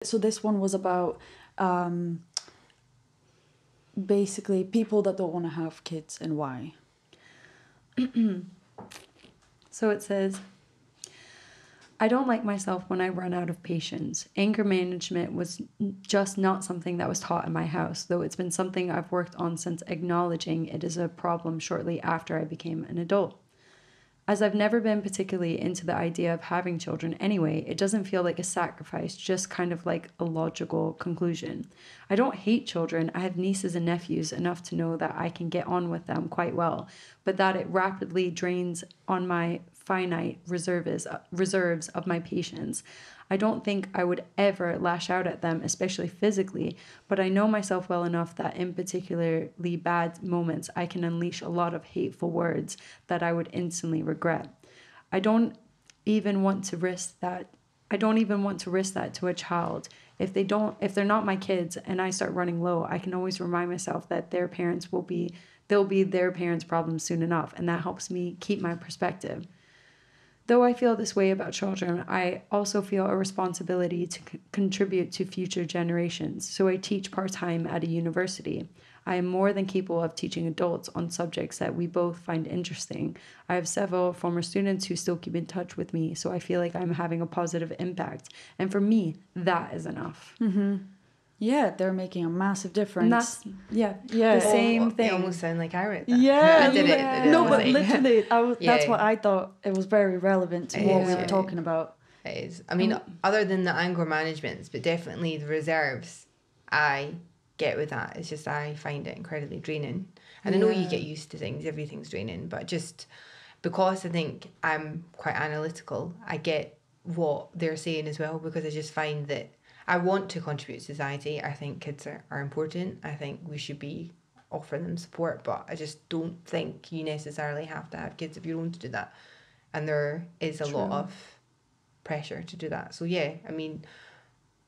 So this one was about basically people that don't want to have kids and why. So it says, I don't like myself when I run out of patience. Anger management was just not something that was taught in my house, though it's been something I've worked on since acknowledging it is a problem shortly after I became an adult. As I've never been particularly into the idea of having children anyway, it doesn't feel like a sacrifice, just kind of like a logical conclusion. I don't hate children. I have nieces and nephews enough to know that I can get on with them quite well, but that it rapidly drains on my finite reserves of my patience. I don't think I would ever lash out at them, especially physically, but I know myself well enough that in particularly bad moments, I can unleash a lot of hateful words that I would instantly regret. I don't even want to risk that to a child. If they're not my kids and I start running low, I can always remind myself that they'll be their parents' problems soon enough, and that helps me keep my perspective. Though I feel this way about children, I also feel a responsibility to contribute to future generations, so I teach part-time at a university. I am more than capable of teaching adults on subjects that we both find interesting. I have several former students who still keep in touch with me, so I feel like I'm having a positive impact. And for me, that is enough. Mm-hmm. Yeah, they're making a massive difference. And that's, the same thing. It almost sounded like I wrote that. Yeah. I did it. No, but literally, that's what I thought. It was very relevant to what we were talking about. It is. I mean, other than the anger managements, but definitely the reserves, I get with that. It's just I find it incredibly draining. And I know you get used to things, everything's draining, but just because I think I'm quite analytical, I get what they're saying as well, because I just find that I want to contribute to society. I think kids are important. I think we should be offering them support, but I just don't think you necessarily have to have kids of your own to do that. And there is a lot of pressure to do that. So yeah, I mean,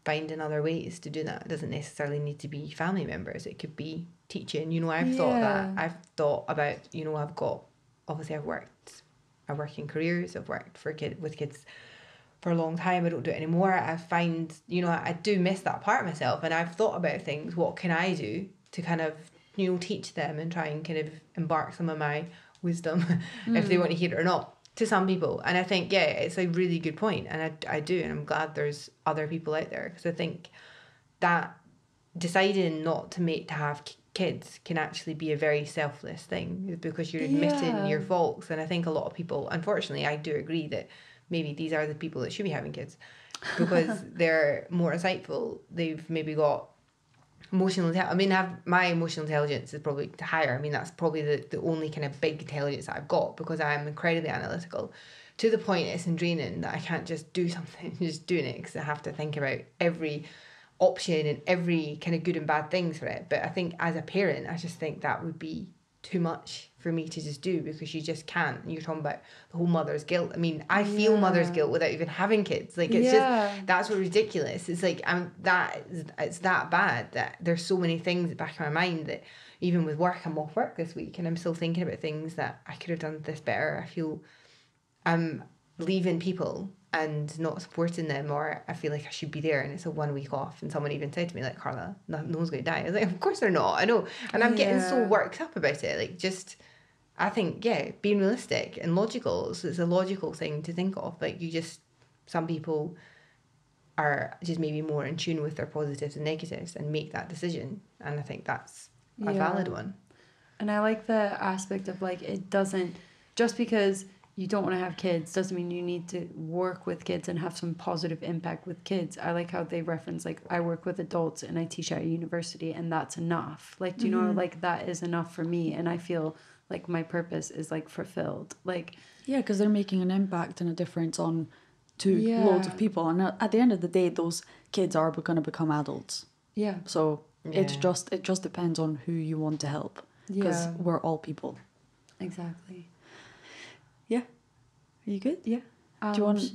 finding other ways to do that. It doesn't necessarily need to be family members. It could be teaching. You know, I've thought that. I've thought about, you know, I've worked in careers. I've worked with kids for a long time. I don't do it anymore. I find, you know, I do miss that part of myself, and I've thought about things. What can I do to kind of, you know, teach them and try and kind of embark some of my wisdom, if they want to hear it or not, to some people. And I think, yeah, it's a really good point, and I do, and I'm glad there's other people out there, because I think that deciding not to have kids can actually be a very selfless thing, because you're admitting your faults. And I think a lot of people, unfortunately, I do agree that maybe these are the people that should be having kids, because they're more insightful. They've maybe got my emotional intelligence is probably higher. I mean, that's probably the only kind of big intelligence that I've got, because I'm incredibly analytical, to the point it's draining that I can't just do something just doing it, because I have to think about every option and every kind of good and bad things for it. But I think as a parent, I just think that would be too much for me to just do, because you just can't. You're talking about the whole mother's guilt. I mean, I feel mother's guilt without even having kids. Like, it's just, that's what ridiculous. It's like, it's that bad that there's so many things at the back of my mind that even with work, I'm off work this week and I'm still thinking about things that I could have done this better. I feel I'm leaving people and not supporting them, or I feel like I should be there and it's a 1 week off. And someone even said to me, like, Karla, no one's going to die. I was like, of course they're not. I know. And I'm getting so worked up about it. Like, just, I think, being realistic and logical. So it's a logical thing to think of. Like, some people are just maybe more in tune with their positives and negatives and make that decision. And I think that's a valid one. And I like the aspect of, like, it doesn't, just because you don't want to have kids doesn't mean you need to work with kids and have some positive impact with kids. I like how they reference, like, I work with adults and I teach at a university, and that's enough. Like, do you know, like, that is enough for me, and I feel like my purpose is, like, fulfilled. Like, because they're making an impact and a difference to loads of people, and at the end of the day, those kids are going to become adults. So it just depends on who you want to help, because we're all people. Exactly. Are you good? Yeah. Do you want